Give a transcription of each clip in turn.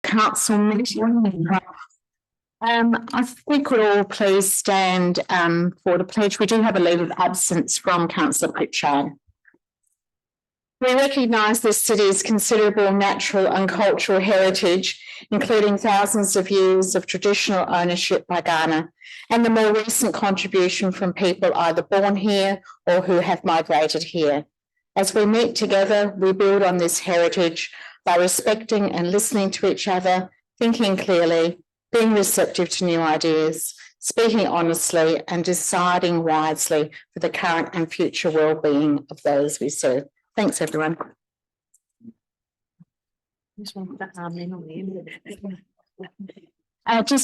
council meeting. I think we could all please stand for the pledge. We do have a leave of absence from Councillor Pritchard. We recognise this city's considerable natural and cultural heritage, including thousands of years of traditional ownership by Ghana, and the more recent contribution from people either born here or who have migrated here. As we meet together, we build on this heritage by respecting and listening to each other, thinking clearly, being receptive to new ideas, speaking honestly, and deciding wisely for the current and future well-being of those we serve. Thanks, everyone. Just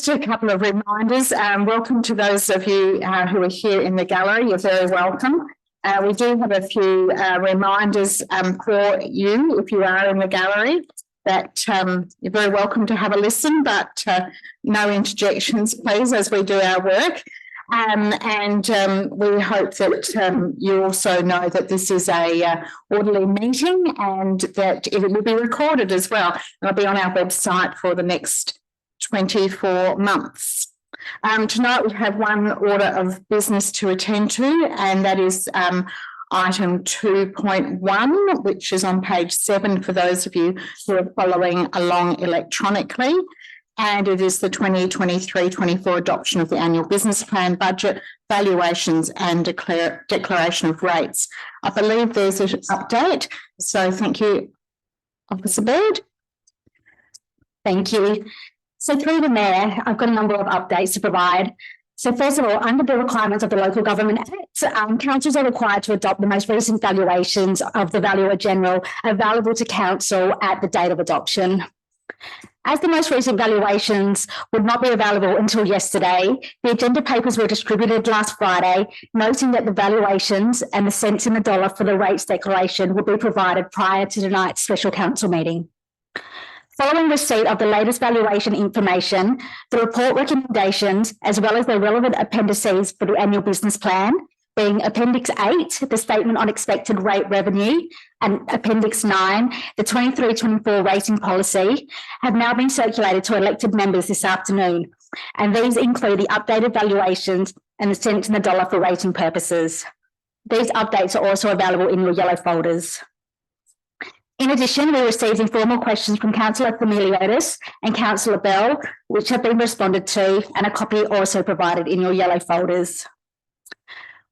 a couple of reminders. Welcome to those of you who are here in the gallery. You're very welcome. We do have a few reminders for you if you are in the gallery that you're very welcome to have a listen, but no interjections, please, as we do our work. We hope that you also know that this is a orderly meeting and that it will be recorded as well. It'll be on our website for the next 24 months. Tonight we have one order of business to attend to, and that is item 2.1, which is on page 7 for those of you who are following along electronically. And it is the 2023-24 adoption of the annual business plan, budget, valuations and declaration of rates. I believe there's an update. So thank you, Officer Bird. Thank you. So through the Mayor, I've got a number of updates to provide. So first of all, under the requirements of the Local Government Act, councils are required to adopt the most recent valuations of the Valuer General available to council at the date of adoption. As the most recent valuations would not be available until yesterday, the agenda papers were distributed last Friday, noting that the valuations and the cents in the dollar for the rates declaration will be provided prior to tonight's special council meeting. Following receipt of the latest valuation information, the report recommendations, as well as the relevant appendices for the annual business plan, being Appendix 8, the Statement on Expected Rate Revenue, and Appendix 9, the 23-24 rating policy, have now been circulated to elected members this afternoon. And these include the updated valuations and the cents in the dollar for rating purposes. These updates are also available in your yellow folders. In addition, we received informal questions from Councillor Familiotis and Councillor Bell, which have been responded to, and a copy also provided in your yellow folders.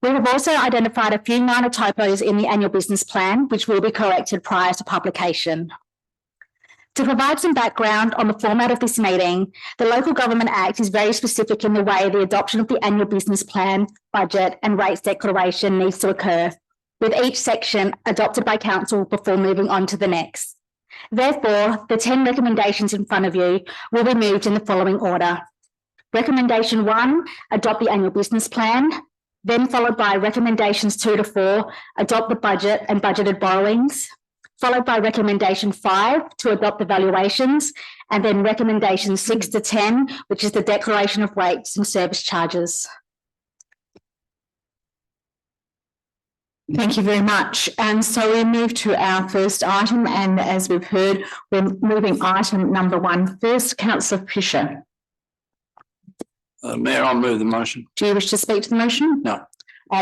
We have also identified a few minor typos in the annual business plan, which will be corrected prior to publication. To provide some background on the format of this meeting, the Local Government Act is very specific in the way the adoption of the annual business plan, budget and rates declaration needs to occur, with each section adopted by council before moving on to the next. Therefore, the 10 recommendations in front of you will be moved in the following order. Recommendation 1, adopt the annual business plan, then followed by recommendations 2 to 4, adopt the budget and budgeted borrowings, followed by recommendation 5 to adopt the valuations, and then recommendation 6 to 10, which is the declaration of rates and service charges. Thank you very much. And so we move to our first item, and as we've heard, we're moving item number 1 first. Councillor Fisher. Mayor, I'll move the motion. Do you wish to speak to the motion? No.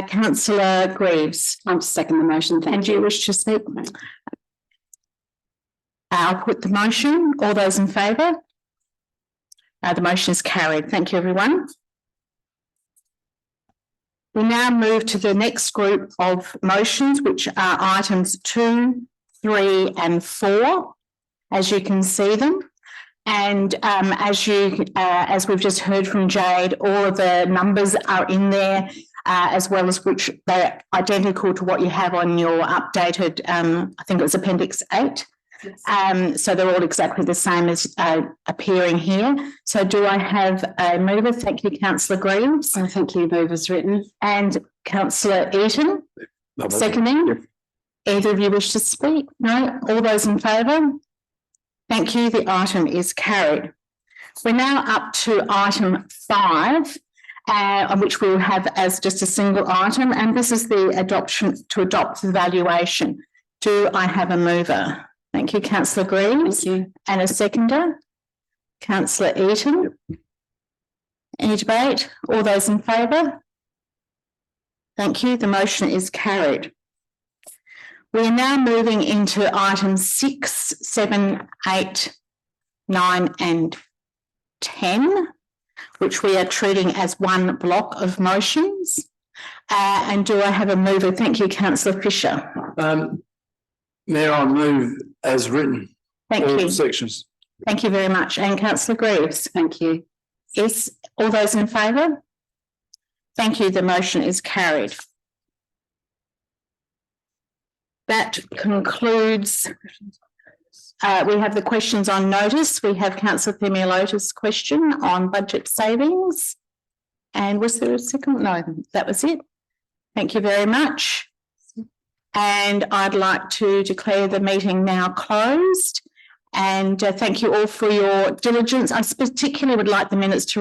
Councillor Greaves. I'll second the motion. And do you wish to speak? I'll put the motion. All those in favour? The motion is carried. Thank you, everyone. We now move to the next group of motions, which are items 2, 3 and 4, as you can see them. And as we've just heard from Jade, all of the numbers are in there, as well as which they're identical to what you have on your updated, I think it was Appendix 8. Yes. So they're all exactly the same as appearing here. So do I have a mover? Thank you, Councillor Greaves. Oh, thank you, mover's written. And Councillor Eaton, seconding. Yep. Either of you wish to speak? No? All those in favour? Thank you. The item is carried. We're now up to item 5, on which we will have as just a single item, and this is the adoption to adopt the valuation. Do I have a mover? Thank you, Councillor Greaves. Thank you. And a seconder? Councillor Eaton. Any debate? All those in favour? Thank you. The motion is carried. We are now moving into items 6, 7, 8, 9 and 10, which we are treating as one block of motions. And do I have a mover? Thank you, Councillor Fisher. Mayor, I move as written. Thank all you. sections. Thank you very much. And Councillor Greaves. Thank you. Yes, all those in favour? Thank you. The motion is carried. That concludes. We have the questions on notice. We have Councillor Themialota's question on budget savings. And was there a second? No, that was it. Thank you very much. And I'd like to declare the meeting now closed. And thank you all for your diligence. I particularly would like the minutes to